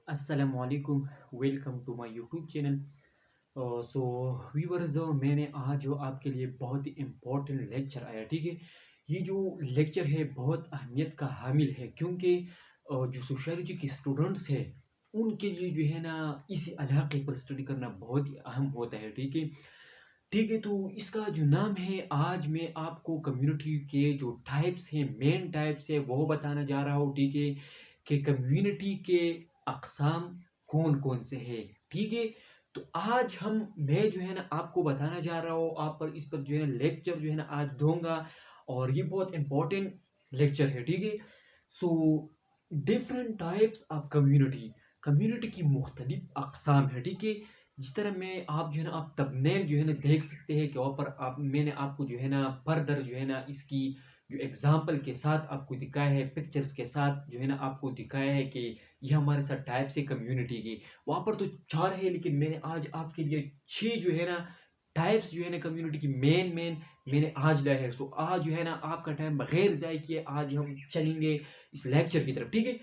असलकुम। Welcome to my YouTube channel. So viewers, मैंने आज जो आपके लिए बहुत ही इम्पोर्टेंट लेक्चर आया, ठीक है। ये जो लेक्चर है बहुत अहमियत का हामिल है, क्योंकि जो सोशियोलॉजी के स्टूडेंट्स हैं उनके लिए जो है ना इसी इलाके पर स्टडी करना बहुत ही अहम होता है, ठीक है। ठीक है, तो इसका जो नाम है, आज मैं आपको कम्युनिटी के जो टाइप्स हैं, मेन टाइप्स है, वो बताना जा रहा हूँ, ठीक है। कि कम्युनिटी के अक़साम कौन कौन से हैं, ठीक है। तो आज मैं जो है ना आपको बताना जा रहा हूँ, आप पर इस पर जो है लेक्चर जो है ना आज दूंगा। और ये बहुत इंपॉर्टेंट लेक्चर है, ठीक है। So different types of community, community की मुख्तलिफ अक़साम है, ठीक है। जिस तरह में आप जो है ना आप थंबनेल जो है ना देख सकते हैं कि वहाँ पर आप मैंने आपको जो है ना फर्दर जो है ना इसकी जो एग्जाम्पल के साथ आपको दिखाया है, पिक्चर्स के साथ जो है ना आपको दिखाया है कि ये हमारे साथ टाइप्स है कम्युनिटी की। वहाँ पर तो चार है, लेकिन मैंने आज आपके लिए छह जो है ना टाइप्स जो है ना कम्युनिटी की मेन मेन मैंने आज लाया है। सो आज जो है ना आपका टाइम बगैर ज़ाय किए आज हम चलेंगे इस लेक्चर की तरफ, ठीक है।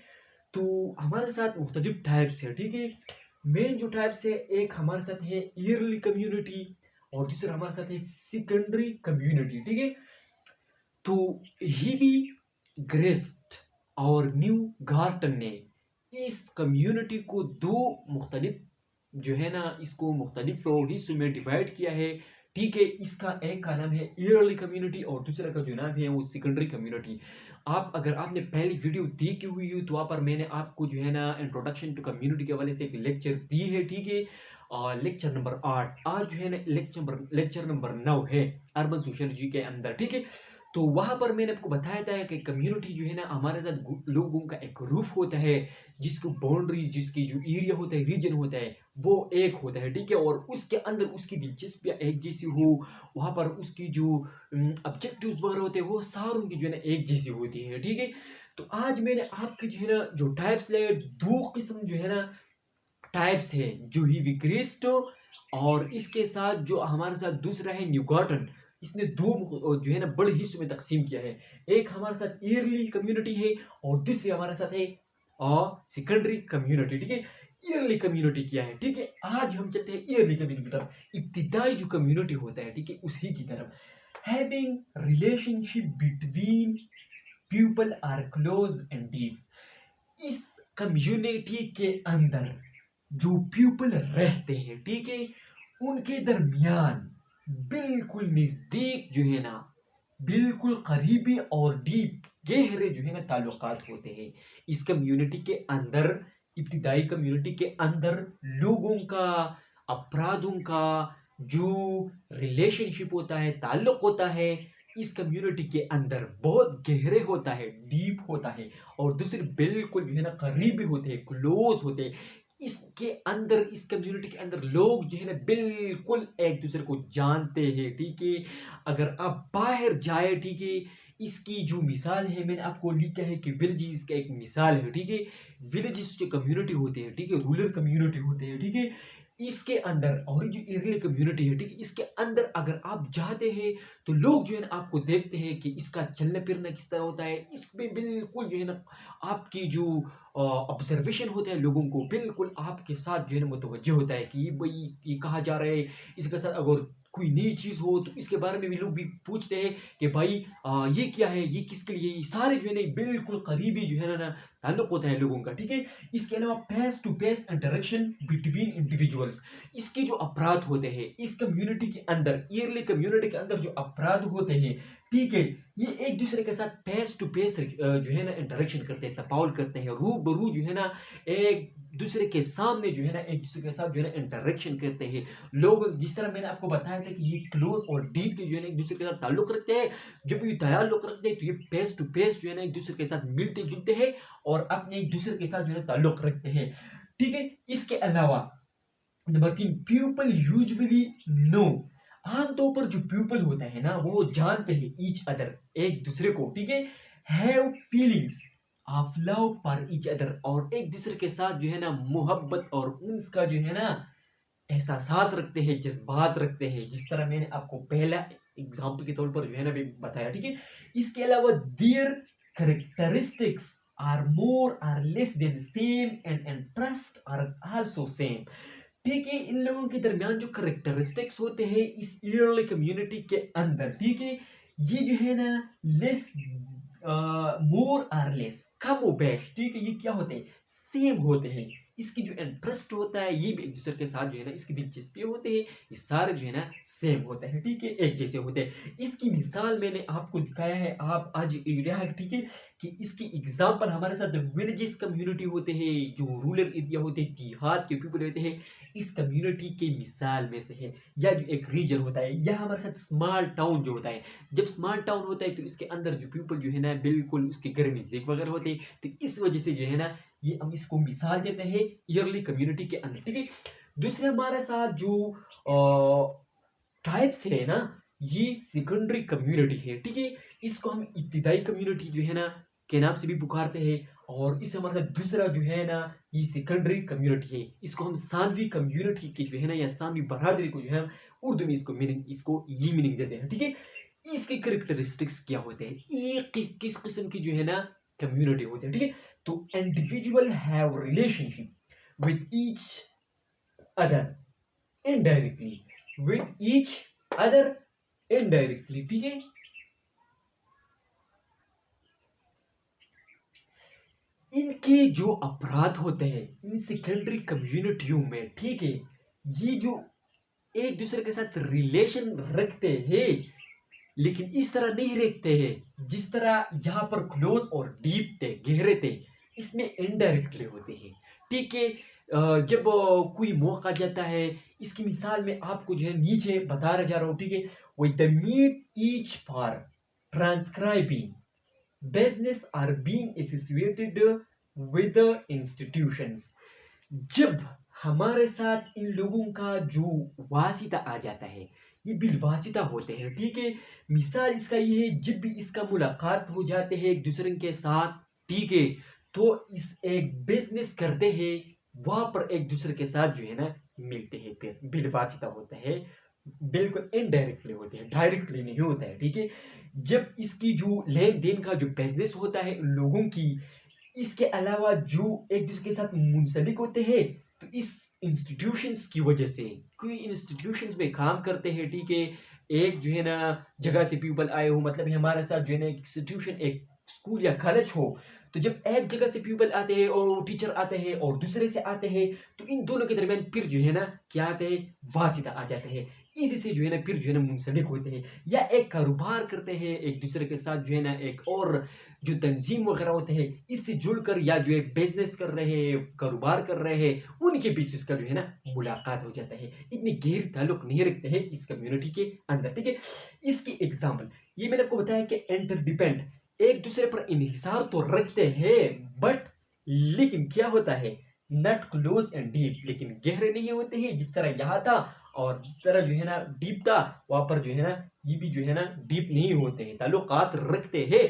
तो हमारे साथ मुख्तलिफ टाइप्स है, ठीक है। मेन जो टाइप्स है, एक हमारे साथ है ईयरली कम्युनिटी और दूसरा हमारे साथ है सेकेंडरी कम्युनिटी, ठीक है। तो हीबी ग्रेस्ट और न्यू गार्टन ने इस कम्युनिटी को दो मुख्तलिफ जो है ना इसको मुख्तलिफ हिस्सों में डिवाइड किया है, ठीक है। इसका एक का नाम है ईयरली कम्युनिटी और दूसरा का जो नाम है वो सेकेंडरी कम्युनिटी। आप अगर आपने पहली वीडियो देखी हुई हो तो वहाँ पर मैंने आपको जो है ना इंट्रोडक्शन टू कम्युनिटी के हवाले से एक लेक्चर दी है, ठीक है। लेक्चर नंबर 8, आज जो है ना लेक्चर नंबर 9 है अर्बन सोशियोलॉजी के अंदर, ठीक है। तो वहां पर मैंने आपको बताया था कि कम्युनिटी जो है ना हमारे साथ लोगों का एक ग्रुप होता है, जिसको बाउंड्रीज, जिसकी जो एरिया होता है, रीजन होता है, वो एक होता है, ठीक है। और उसके अंदर उसकी दिलचस्पियां एक जैसी हो, वहां पर उसकी जो ऑब्जेक्टिव्स वगैरह होते हैं वो सारों की जो है ना एक जैसी होती है, ठीक है। तो आज मैंने आपके जो है ना जो टाइप्स ले, दो किस्म जो है ना टाइप्स है, जो ही विक्रिस्ट और इसके साथ जो हमारे साथ दूसरा है न्यूगार्टन। इसने दो जो है ना बड़े हिस्सों में तकसीम किया है। एक हमारे साथ ईयरली कम्युनिटी है और दूसरी हमारे साथ है सेकेंडरी कम्युनिटी, ठीक है। ईयरली कम्युनिटी क्या है, ठीक है। आज हम चलते हैं ईयरली कम्युनिटी की तरफ, इब्तिदाई जो कम्युनिटी होता है, ठीक है, उसी की तरफ। Having relationship between people are close and deep. इस कम्युनिटी के अंदर जो पीपल रहते हैं, ठीक है, उनके दरमियान बिल्कुल नजदीक जो है ना, बिल्कुल करीबी और डीप गहरे जो है ना ताल्लुकात होते हैं इस कम्युनिटी के अंदर। इब्तिदाई कम्युनिटी के अंदर लोगों का, अपराधों का जो रिलेशनशिप होता है, ताल्लुक होता है, इस कम्युनिटी के अंदर बहुत गहरे होता है, डीप होता है। और दूसरे बिल्कुल जो है ना करीबी होते हैं, क्लोज होते हैं। इसके अंदर, इस कम्युनिटी के अंदर लोग जो है ना बिल्कुल एक दूसरे को जानते हैं, ठीक है। अगर आप बाहर जाए, ठीक है, इसकी जो मिसाल है मैंने आपको लिखा है कि विलेजेस का एक मिसाल है, ठीक है। विलेजेस जो कम्युनिटी होते हैं, ठीक है, रूरल कम्युनिटी होते हैं, ठीक है। इसके अंदर और जो एरियल कम्युनिटी है, ठीक है, इसके अंदर अगर आप जाते हैं तो लोग जो है ना आपको देखते हैं कि इसका चलना फिरना किस तरह होता है, इसमें बिल्कुल जो है ना आपकी जो ऑब्जर्वेशन होता है लोगों को बिल्कुल आपके साथ जो है ना मुतवज्जह होता है कि ये भाई ये कहा जा रहा है। इसके साथ अगर कोई नई चीज हो तो इसके बारे में भी लोग भी पूछते हैं कि भाई ये क्या है, ये किसके लिए, ये सारे जो है ना बिल्कुल करीबी जो है ना ताल्लुक होता है लोगों का, ठीक है। इसके अलावा face to face interaction between individuals. इसके जो अपराध होते हैं इस कम्युनिटी के अंदर, ईयरली कम्युनिटी के अंदर जो अपराध होते हैं, ठीक है, ये एक दूसरे के साथ फेस टू फेस जो है ना इंटरेक्शन करते हैं, तपाउल करते हैं, रूबरू जो है ना एक दूसरे के सामने जो है ना एक दूसरे के साथ जो है ना इंटरेक्शन करते हैं लोग। जिस तरह मैंने आपको बताया था कि ये क्लोज और डीपली जो है ना एक दूसरे के साथ ताल्लुक रखते हैं। जब भी ताल्लुक रखते हैं तो ये फेस टू फेस जो है ना एक दूसरे के साथ मिलते जुलते हैं और अपने एक दूसरे के साथ जो है ताल्लुक रखते हैं, ठीक है। इसके अलावा नंबर 3, पीपल यूजुअली नो। आमतौर पर जो पीपल होता है ना वो जानते हैं ईच अदर, एक दूसरे को, ठीक है। Have feelings of love for each other, और एक दूसरे के साथ जो है ना मोहब्बत और उनका जो है ना एहसासात रखते हैं, जज्बात रखते हैं, जिस तरह मैंने आपको पहला एग्जाम्पल के तौर पर जो है ना भी बताया, ठीक है। इसके अलावा their characteristics are more or less than same and interest are also same. ठीक है, इन लोगों के दरमियान जो करेक्टरिस्टिक्स होते हैं इस ईयरली कम्युनिटी के अंदर, ठीक है, ये जो है ना लेस, मोर और लेस, कम और बेश, ठीक है, ये क्या होते हैं, सेम होते हैं। इसकी जो इंटरेस्ट होता है ये भी एक दूसरे के साथ जो है ना इसकी दिलचस्पी होते हैं, ये सारे जो है ना सेम होते हैं, ठीक है, एक जैसे होते हैं। इसकी मिसाल मैंने आपको दिखाया है, आप आज एरिया है, ठीक है, कि इसकी एग्जाम्पल हमारे साथ विलेजेस कम्युनिटी होते हैं, जो रूरल एरिया होते हैं, देहात के पीपल होते हैं, इस कम्युनिटी के मिसाल में से है। या जो एक रीजन होता है, या हमारे साथ स्मॉल टाउन जो होता है, जब स्मॉल टाउन होता है तो इसके अंदर जो पीपल जो है ना बिल्कुल उसके घर में जिक वगैरह होते हैं, तो इस वजह से जो है ना ये हम इसको मिसाल देते हैं ईयरली कम्युनिटी के अंदर, ठीक है। दूसरे हमारे साथ जो टाइप्स है ना, ये सेकेंडरी कम्युनिटी है, ठीक है, इसको हम इब्तिदाई कम्युनिटी जो है ना के नाम से भी पुकारते हैं। और इस हमारे साथ दूसरा जो है ना ये सेकेंडरी कम्युनिटी है, इसको हम सानवी कम्युनिटी के जो है ना या सानवी बरादरी को जो है उर्दू में इसको मीनिंग, इसको ये मीनिंग देते हैं, ठीक है। इसके करेक्टरिस्टिक्स क्या होते हैं, एक किस किस्म की जो है ना कम्युनिटी होती है, ठीक है। तो individual have relationship with each other indirectly, with each other indirectly, ठीक है। इनके जो अपराध होते हैं इन सेकेंडरी कम्युनिटियों में, ठीक है, ये जो एक दूसरे के साथ रिलेशन रखते हैं लेकिन इस तरह नहीं रखते हैं जिस तरह यहाँ पर क्लोज और डीप थे, गहरे थे, इसमें इनडायरेक्टली होते हैं, ठीक है। जब कोई मौका जाता है, इसकी मिसाल में आपको जो है नीचे बता जा रहा हूँ, ठीक है। With the meet each for transcribing business are being associated with the institutions। जब हमारे साथ इन लोगों का जो वासिता आ जाता है, ये बिलवासिता होते हैं, ठीक है। मिसाल इसका ये है, जब भी इसका मुलाकात हो जाते हैं एक दूसरे के साथ, ठीक है, तो इस एक बिजनेस करते हैं, वहां पर एक दूसरे के साथ जो है ना मिलते हैं, फिर बिलवासिता होता है, बिल्कुल इनडायरेक्टली होते हैं, डायरेक्टली नहीं होता है, ठीक है। जब इसकी जो लेन देन का जो बिजनेस होता है उन लोगों की, इसके अलावा जो एक दूसरे के साथ मुंसलिक होते हैं, तो इस इंस्टीट्यूशंस की वजह से, कोई इंस्टीट्यूशंस में काम करते हैं, ठीक है, एक जो है ना जगह से पीपल आए हो, मतलब हमारे साथ जो है ना एक इंस्टीट्यूशन, एक स्कूल या कॉलेज हो, तो जब एक जगह से पीपल आते हैं और टीचर आते हैं और दूसरे से आते हैं, तो इन दोनों के दरमियान फिर जो है ना क्या आते हैं, वासिता आ जाते हैं, इसी से जो है ना फिर जो है ना मुंसलिक होते हैं, या एक कारोबार करते हैं एक दूसरे के साथ जो है ना, एक और जो तंजीम वगैरह होते हैं इससे जुड़कर, या जो है बिजनेस कर रहे हैं, कारोबार कर रहे हैं, उनके बेसिस का जो है ना मुलाकात हो जाता है, इतनी गहरी ताल्लुक नहीं रखते हैं इस कम्युनिटी के अंदर, ठीक है। इसकी एग्जाम्पल ये मैंने आपको बताया कि इंटरडिपेंड, एक दूसरे पर इन्हिसार तो रखते हैं, बट लेकिन क्या होता है, नॉट क्लोज एंड डीप, लेकिन गहरे नहीं होते हैं, जिस तरह यहाँ था और जिस तरह जो है ना डीप था, वहां पर जो है ना ये भी जो है ना डीप नहीं होते हैं, ताल्लुकात रखते हैं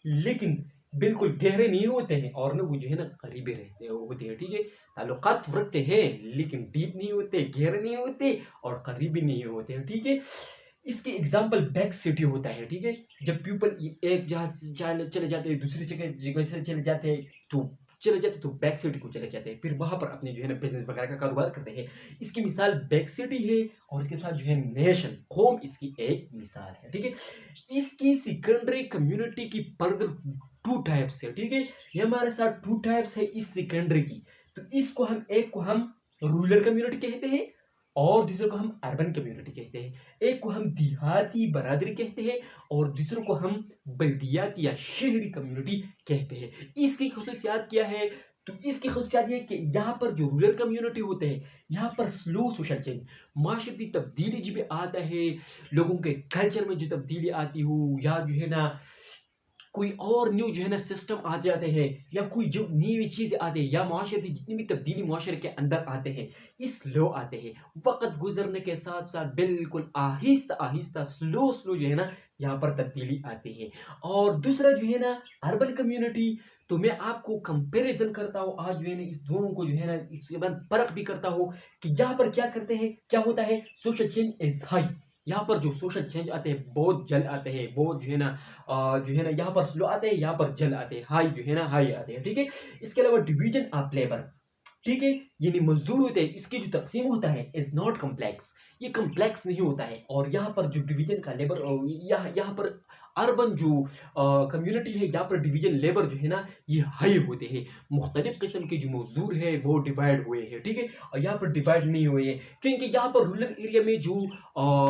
लेकिन बिल्कुल गहरे नहीं होते हैं, और ना वो जो है ना करीबी रहते होते हैं, ठीक है। ताल्लुकात रखते हैं लेकिन डीप नहीं होते, गहरे नहीं होते और करीबी नहीं होते हैं, ठीक है। इसकी एग्जाम्पल बैक सिटी होता है, ठीक है। जब पीपल एक जगह से चले जाते हैं, दूसरी जगह जगह से चले जाते हैं, तो बैक सिटी को चले जाते हैं, फिर वहां पर अपने जो है ना बिजनेस वगैरह का कारोबार करते हैं। इसकी मिसाल बैक सिटी है, और इसके साथ जो है नेशन होम इसकी एक मिसाल है, ठीक है। इसकी सेकेंडरी कम्युनिटी की फर्दर टू टाइप्स है, ठीक है। ये हमारे साथ टू टाइप्स है इस सेकेंडरी की। तो इसको हम, एक को हम रूरल कम्युनिटी कहते हैं और दूसरे को हम अर्बन कम्युनिटी कहते हैं। एक को हम देहाती बरादरी कहते हैं और दूसरे को हम बल्दियाती या शहरी कम्युनिटी कहते हैं। इसकी खसूसियात क्या है, तो इसकी खसूसियात ये है कि यहाँ पर जो रूरल कम्युनिटी होते हैं, यहाँ पर स्लो सोशल चेंज, माशरती तब्दीली जब आता है, लोगों के कल्चर में जो तब्दीली आती हो, या जो है ना कोई और न्यू जो है ना सिस्टम आ जाते हैं, या कोई जो नई चीजें आते हैं, या माशरती जितनी भी तब्दीली माशरे के अंदर आते हैं, ये स्लो आते हैं, वक्त गुजरने के साथ साथ बिल्कुल आहिस्ता आहिस्ता स्लो स्लो जो है ना यहाँ पर तब्दीली आती है। और दूसरा जो है ना अर्बन कम्युनिटी, तो मैं आपको कंपैरिजन करता हूँ आज जो है ना इस दोनों को जो है ना इसके बाद फर्क भी करता हूँ कि यहाँ पर क्या करते हैं, क्या होता है, सोशल चेंज इज हाई, यहाँ पर जो सोशल चेंज आते हैं बहुत जल्द आते हैं, बहुत जो है ना यहाँ पर स्लो आते हैं, यहाँ पर जल्द आते हैं, हाई जो है ना हाई आते हैं, ठीक है। इसके अलावा डिवीजन ऑफ लेबर, ठीक है, यानी मजदूर होते हैं, इसकी जो तकसीम होता है इज नॉट कम्प्लेक्स, ये कम्प्लेक्स नहीं होता है। और यहाँ पर जो डिवीजन का लेबर, यहाँ पर अर्बन जो कम्युनिटी है, यहाँ पर डिवीजन लेबर जो है ना ये हाई होते हैं। मुख्तलिफ किस्म के जो मजदूर है वो डिवाइड हुए हैं, ठीक है। और यहाँ पर डिवाइड नहीं हुए हैं, क्योंकि यहाँ पर रूरल एरिया में जो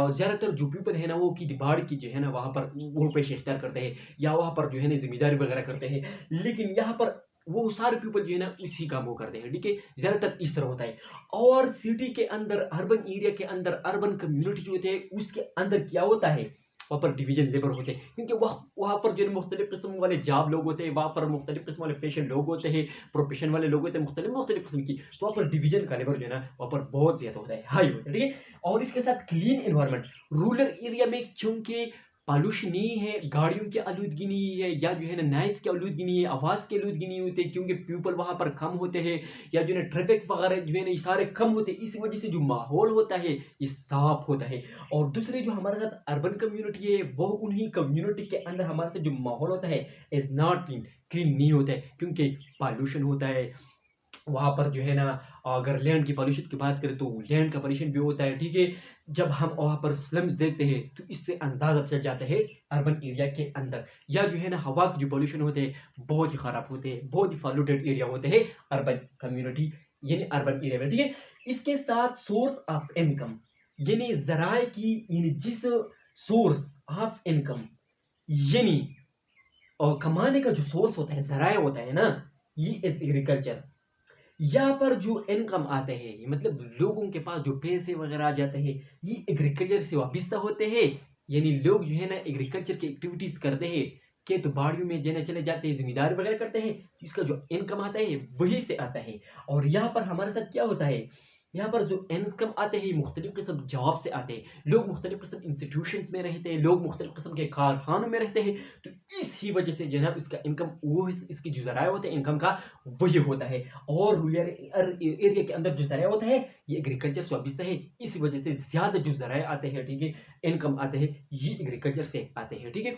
ज़्यादातर जो पीपल है ना वो की बाड़ की जो है ना वहाँ पर वो पेश इख्तियार करते हैं, या वहाँ पर जो है ना जिम्मेदारी वगैरह करते हैं। लेकिन यहाँ पर वो सारे पीपल जो है ना उसी काम को करते हैं, ठीक है। ज़्यादातर इस तरह होता है। और सिटी के अंदर, अर्बन एरिया के अंदर, अर्बन कम्युनिटी जो होते हैं उसके अंदर क्या होता है, वहाँ पर डिवीजन लेबर होते हैं, क्योंकि वहाँ पर जो है मुख्तलिफ किस्म वाले जॉब लोग होते हैं, वहाँ पर मुख्तलिफ किस्म वाले फैशन लोग होते हैं, प्रोफेशन वाले लोग होते हैं, मुख्तलिफ मुख्तलिफ किस्म की। तो वहाँ पर डिवीजन का लेबर जो है ना वहाँ पर बहुत ज़्यादा होता है, हाई होता है, ठीक है। और इसके साथ क्लीन एनवायरनमेंट, रूरल एरिया में चूंकि पॉल्यूशन नहीं है, गाड़ियों की आलूदगी नहीं है, या जो है ना नॉइस की आलूदगी नहीं है, आवाज़ की आलूदगी नहीं होती, क्योंकि पीपल वहाँ पर कम होते हैं, या जो है ना ट्रैफिक वगैरह जो है ना ये सारे कम होते हैं। इसी वजह से जो माहौल होता है ये साफ होता है। और दूसरे जो हमारे साथ अर्बन कम्युनिटी है वो उन्हीं कम्युनिटी के अंदर हमारे साथ जो माहौल होता है इज नॉट क्लीन, क्लीन नहीं होता है, क्योंकि पॉल्यूशन होता है वहाँ पर जो है ना। अगर लैंड की पॉल्यूशन की बात करें तो लैंड का पॉल्यूशन भी होता है, ठीक है। जब हम वहाँ पर स्लम्स देखते हैं तो इससे अंदाजा चल जाता है अर्बन एरिया के अंदर। या जो है ना हवा की जो पॉल्यूशन होते हैं बहुत ही खराब होते हैं, बहुत ही पॉल्यूटेड एरिया होते हैं अर्बन कम्युनिटी यानी अर्बन एरिया में, ठीक है। इसके साथ सोर्स ऑफ इनकम, यानी जराए की, यानी जिस सोर्स ऑफ इनकम, यानी और कमाने का जो सोर्स होता है, जराए होता है ना, ये इज एग्रीकल्चर। यहाँ पर जो इनकम आते हैं, मतलब लोगों के पास जो पैसे वगैरह आ जाते हैं, ये एग्रीकल्चर से वाबस्ता होते हैं। यानी लोग जो है ना एग्रीकल्चर की एक्टिविटीज करते हैं, खेत बाड़ियों में जाने चले जाते हैं, जिम्मेदारी वगैरह करते हैं, तो इसका जो इनकम आता है वही से आता है। और यहाँ पर हमारे साथ क्या होता है, यहाँ पर जो इनकम आते हैं मुख्तलिफ किस्म जॉब से आते हैं, लोग मुख्तलिफ किस्म इंस्टीट्यूशन में रहते हैं, लोग मुख्तलिफ किस्म के कारखानों में रहते हैं। तो इसी वजह से जो है ना इसका इनकम, वो इसकी जो जराया होते हैं इनकम का वही होता है। और रूरल एरिया के अंदर जो जराया होता है ये एग्रीकल्चर से वाबस्ता है, इसी वजह से ज्यादा जो जराया आते हैं, ठीक है, इनकम आते हैं, ये एग्रीकल्चर से आते हैं, ठीक है।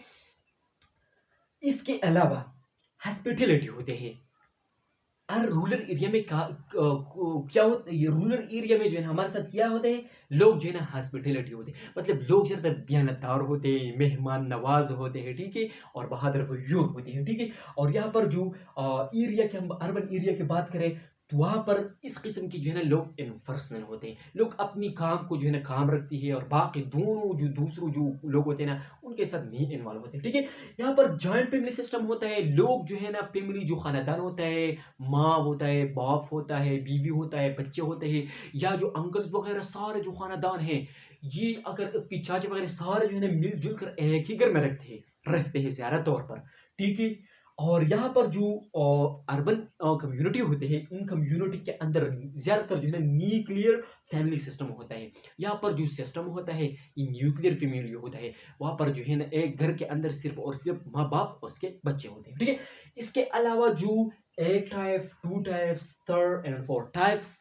इसके अलावा हॉस्पिटलिटी होते हैं। और रूरल एरिया में क्या होता है, रूरल एरिया में जो है ना हमारे साथ क्या होते हैं, लोग जो है ना हॉस्पिटलिटी होते हैं, मतलब लोग ज्यादा दयानतदार होते हैं, मेहमान नवाज होते हैं, ठीक है। और बहादुर वयूर होते हैं, ठीक है। और यहाँ पर जो एरिया के, हम अर्बन एरिया की बात करें तो वहाँ पर इस किस्म की जो है ना लोग इनपर्सनल होते हैं, लोग अपनी काम को जो है ना काम रखती है, और बाकी दोनों जो दूसरों जो लोग होते हैं ना उनके साथ नहीं इन्वॉल्व होते, ठीक है। यहाँ पर जॉइंट फैमिली सिस्टम होता है, लोग जो है ना फैमिली जो खानदान होता है, माँ होता है, बाप होता है, बीवी होता है, बच्चे होते हैं, या जो अंकल्स वगैरह सारे जो खानदान हैं, ये अगर चाचा वगैरह सारे जो है ना मिलजुल कर एक ही घर में रहते हैं ज़्यादा तौर पर, ठीक है। और यहाँ पर जो अर्बन कम्युनिटी होते हैं, इन कम्युनिटी के अंदर ज़्यादातर जो है ना न्यूक्लियर फैमिली सिस्टम होता है। यहाँ पर जो सिस्टम होता है ये न्यूक्लियर फैमिली होता है। वहाँ पर जो है ना एक घर के अंदर सिर्फ और सिर्फ माँ बाप और उसके बच्चे होते हैं, ठीक है। इसके अलावा जो एक type, two types, third and four types,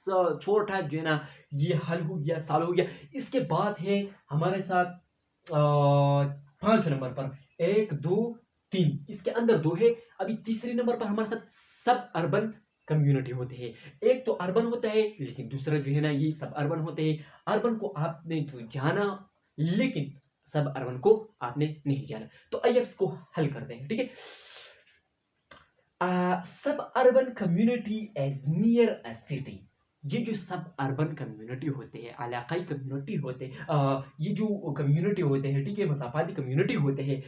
four type जो है ना ये हल हो गया, साल हो गया। इसके बाद है हमारे साथ 5 नंबर पर, एक दो तीन, इसके अंदर दो है। अभी तीसरे नंबर पर हमारे साथ सब अर्बन कम्युनिटी होते हैं। एक तो अर्बन होता है, लेकिन दूसरा जो है ना ये सब अर्बन होते हैं। अर्बन को आपने तो जाना, लेकिन सब अर्बन को आपने नहीं जाना। तो आइए इसको हल करते हैं, ठीक है। सब urban community as near a city, ये जो सब अर्बन कम्युनिटी होते हैं, इलाकाई कम्युनिटी होते हैं, ये जो कम्युनिटी होते हैं, ठीक है, मसाफाती कम्युनिटी होते हैं,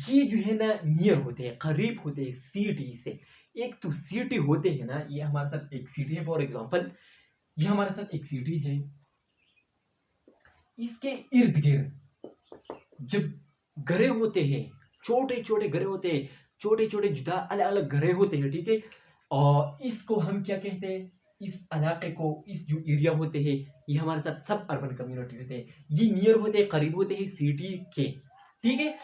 ये जो है ना नियर होते हैं, करीब होते हैं सिटी से। एक तो सिटी होते हैं ना, ये हमारे साथ एक सिटी है, फॉर एग्जांपल ये हमारे साथ एक सिटी है, इसके इर्द गिर्द जब घरे होते हैं, छोटे छोटे घरे होते हैं, छोटे छोटे जुदा अलग अलग घरे होते हैं, ठीक है। और इसको हम क्या कहते हैं, इस इलाके को, इस जो एरिया होते हैं, ये हमारे साथ सब अर्बन कम्युनिटी होते हैं, ये नियर होते हैं, करीब होते हैं सिटी के, ठीक है।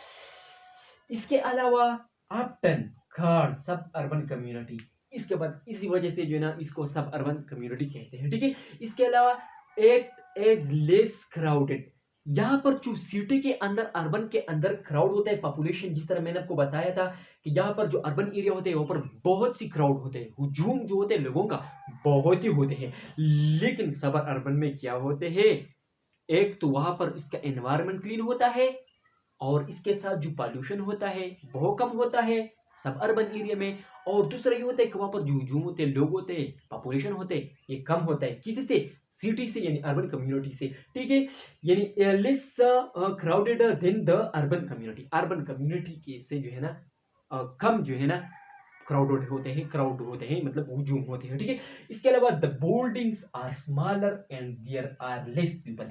इसके अलावा अपटन, खार, सब अर्बन कम्युनिटी। इसके बाद इसी वजह से जो है ना इसको सब अर्बन कम्युनिटी कहते हैं, ठीक है। इसके अलावा एट एज लेस क्राउडेड, यहाँ पर जो सिटी के अंदर अर्बन के अंदर क्राउड होता है, पॉपुलेशन, जिस तरह मैंने आपको बताया था कि यहाँ पर जो अर्बन एरिया होते हैं वहाँ पर बहुत सी क्राउड होते हैं, हुजूम जो होते हैं लोगों का बहुत ही होते हैं। लेकिन सब अर्बन में क्या होते हैं, एक तो वहां पर इसका एनवायरनमेंट क्लीन होता है और इसके साथ जो पॉल्यूशन होता है वो कम होता है सब अर्बन एरिया में। और दूसरा ये होता है कि वहां पर जो हुजूम होते हैं, लोग होते हैं, पॉपुलेशन होते हैं, ये कम होता है किसी से, सिटी से, यानी अर्बन कम्युनिटी से। ठीक है, यानी less crowded than the urban community के से जो है ना कम जो है ना क्राउड होते हैं, मतलब हुजूम होते हैं। ठीक है, इसके अलावा the buildings are smaller and there are less people,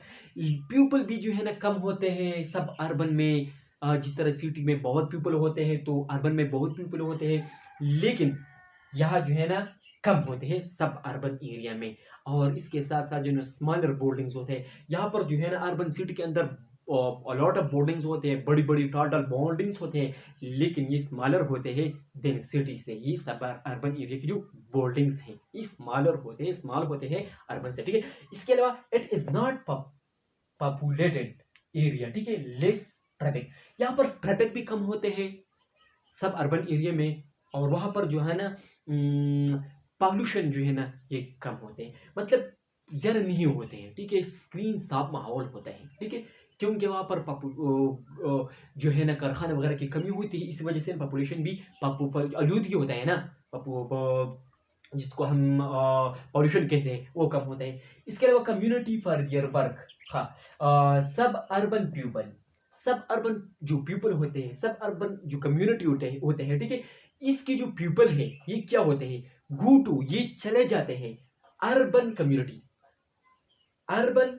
people भी जो है ना कम होते हैं सब अर्बन में। जिस तरह सिटी में बहुत पीपल होते हैं तो अर्बन में बहुत पीपल होते हैं, लेकिन यहाँ जो है ना कम होते हैं सब अर्बन एरिया में। और इसके साथ साथ जो है ना स्मॉलर बिल्डिंग्स होते हैं, यहाँ पर जो है ना अर्बन सिटी के अंदर लॉट ऑफ बिल्डिंग्स होते हैं, बड़ी बड़ी टोटल बिल्डिंग्स होते हैं, लेकिन ये स्मॉलर होते हैं देन सिटी से। ये सब अर्बन एरिया की जो बिल्डिंग्स हैं ये स्मॉलर होते हैं, स्मॉल होते हैं अर्बन से। ठीक है, इसके अलावा it is not populated area. ठीक है, लेस ट्रैफिक, यहाँ पर ट्रैफिक भी कम होते हैं सब अर्बन एरिया में। और वहां पर जो है ना पॉल्यूशन जो है ना ये कम होते हैं, मतलब ज्यादा नहीं होते हैं। ठीक है, स्क्रीन साफ माहौल होता है। ठीक है, क्योंकि वहां पर जो है ना कारखाने वगैरह की कमी होती है, इस वजह से पॉपुलेशन भी आलूदगी होता है ना, जिसको हम पॉल्यूशन कहते हैं, वो कम होता है। इसके अलावा कम्युनिटी फॉर दियर वर्क, हाँ, सब अर्बन जो पीपल होते हैं, सब अर्बन जो कम्युनिटी होते हैं, ठीक है, इसके जो पीपल है ये क्या होते हैं, गो टू, ये चले जाते हैं urban community, urban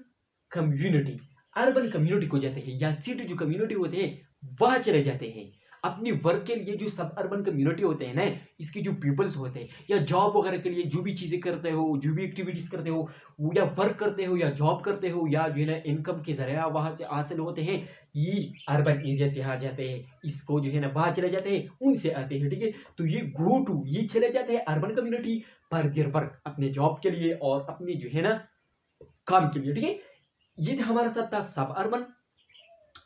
community urban community को जाते हैं, या सिटी जो कम्युनिटी होते हैं वहां चले जाते हैं अपनी वर्क के लिए। जो सब अर्बन कम्युनिटी होते हैं ना, इसके जो पीपल्स होते हैं, या जॉब वगैरह के लिए जो भी चीजें करते हो, जो भी एक्टिविटीज करते हो, या वर्क करते हो, या जॉब करते हो, या जो है ना इनकम के जरिया वहां से हासिल होते हैं, ये अर्बन एरिया से आ जाते हैं, इसको जो है ना वहां चले जाते हैं, उनसे आते हैं। ठीक है, तो ये गो टू, ये चले जाते हैं अर्बन कम्युनिटी पर देयर वर्क, अपने जॉब के लिए और अपने जो है ना काम के लिए। ठीक है, ये हमारा साथ था सब अर्बन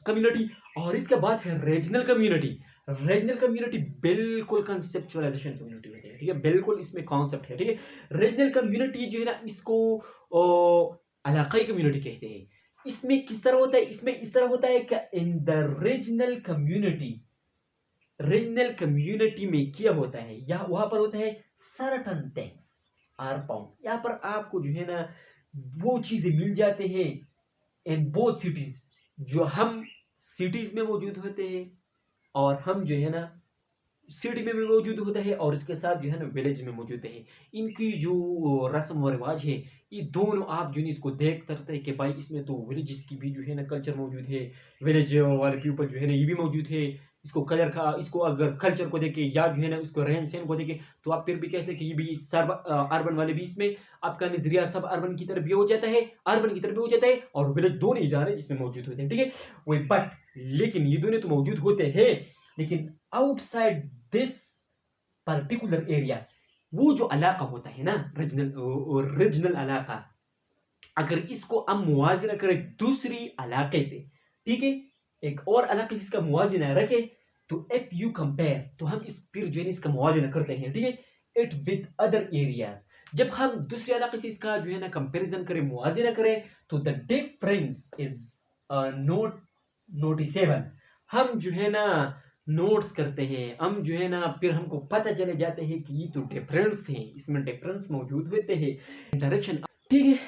कम्युनिटी। और इसके बाद है रीजनल कम्युनिटी। रीजनल कम्युनिटी बिल्कुल कंसेप्चुअलाइजेशन कम्युनिटी होती है। ठीक है, बिल्कुल इसमें कॉन्सेप्ट है। ठीक है, रीजनल कम्युनिटी जो है ना इसको इलाकाई कम्युनिटी कहते हैं। इसमें किस तरह होता है, इसमें इस तरह होता है कि इन द रीजनल कम्युनिटी में क्या होता है, यहाँ वहां पर होता है सर्टन थिंग्स आर फाउंड, यहाँ पर आपको जो है ना वो चीजें मिल जाते हैं इन बोथ सिटीज, जो हम सिटीज में मौजूद होते हैं और हम जो है ना सिटी में भी मौजूद होता है, और इसके साथ जो है ना विलेज में मौजूद है। इनकी जो रस्म व रिवाज है, ये दोनों आप जो है इसको देख सकते हैं कि भाई इसमें तो विलेज की भी जो है ना कल्चर मौजूद है, विलेज वाले पीपल जो है ना ये भी मौजूद है। इसको कलर का, इसको अगर कल्चर को देखे या जो है ना उसको रहन सहन को देखे, तो आप फिर भी कहते हैं कि ये भी सर्व अर्बन वाले भी इसमें आपका नजरिया सब अर्बन की तरफ भी हो जाता है, अर्बन की तरफ भी हो जाता है, और विलेज दोनों ही जाने इसमें मौजूद होते हैं। ठीक है, वही बट लेकिन ये दोनों तो मौजूद होते हैं, लेकिन आउटसाइड दिस पर्टिकुलर एरिया, वो जो इलाका होता है ना रीजनल इलाका, अगर इसको हम मुवाजना करें दूसरी इलाके से, ठीक है, एक और इलाके जिसका मुवाजना रखे, तो इफ यू कंपेयर, तो हम इस फिर जो है इसका मुवाजना करते हैं, ठीक है, इट विद अदर एरियाज, जब हम दूसरे इलाके से इसका जो है ना कंपैरिजन करें, मुवाजना करें, तो the difference is note noticeable, हम जो है ना नोट्स करते हैं, हम जो है ना फिर हमको पता चले जाते हैं कि ये तो डिफरेंस है, इसमें डिफरेंस मौजूद होते हैं डायरेक्शन। ठीक है,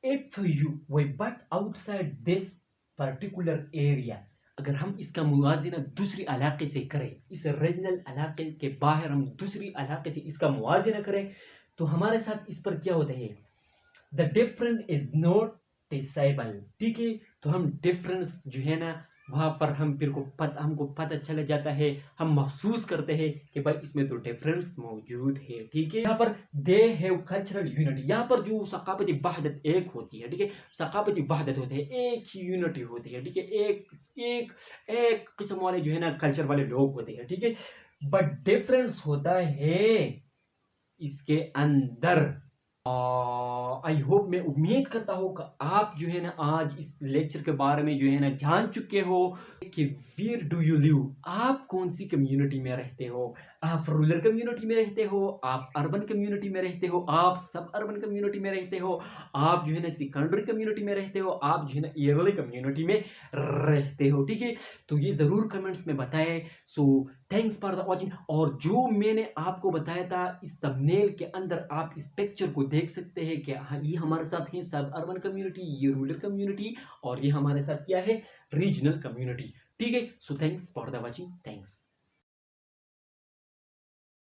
if you way but outside this particular area, अगर हम इसका मुवाजना दूसरी इलाके से करें, इस रीजनल इलाके के बाहर हम दूसरी इलाके से इसका मुवाजना करें, तो हमारे साथ इस पर क्या होता है, the difference is not disciple. ठीक है, तो हम डिफरेंस जो है ना वहां पर हम फिर को हमको पता चला जाता है, हम महसूस करते हैं कि भाई इसमें तो डिफरेंस मौजूद है। ठीक है, यहाँ पर दे हैव कल्चरल यूनिटी, यहाँ पर जो सकाफती वहदत एक होती है, ठीक है, सकाफती वहदत होती है, एक ही यूनिटी होती है। ठीक है, एक एक एक किस्म वाले जो है ना कल्चर वाले लोग होते हैं। ठीक है, बट डिफरेंस होता है इसके अंदर, आई होप, मैं उम्मीद करता हूँ कि आप जो है ना आज इस लेक्चर के बारे में जो है ना जान चुके हो कि वेयर डू यू लिव, आप कौन सी कम्युनिटी में रहते हो। आप रूरल कम्युनिटी में रहते हो, आप अर्बन कम्युनिटी में रहते हो, आप सब अर्बन कम्युनिटी में रहते हो, आप जो है ना सेकेंडरी कम्युनिटी में रहते हो, आप जो है ना ईयरली कम्युनिटी में रहते हो। ठीक है, तो ये ज़रूर कमेंट्स में बताएं। So thanks for the watching. और जो मैंने आपको बताया था इस थंबनेल के अंदर आप इस पिक्चर को देख सकते हैं कि हाँ, ये हमारे साथ है सब अर्बन कम्युनिटी, ये रूरल कम्युनिटी, और ये हमारे साथ क्या है, रीजनल कम्युनिटी। ठीक है, so thanks for the watching, thanks.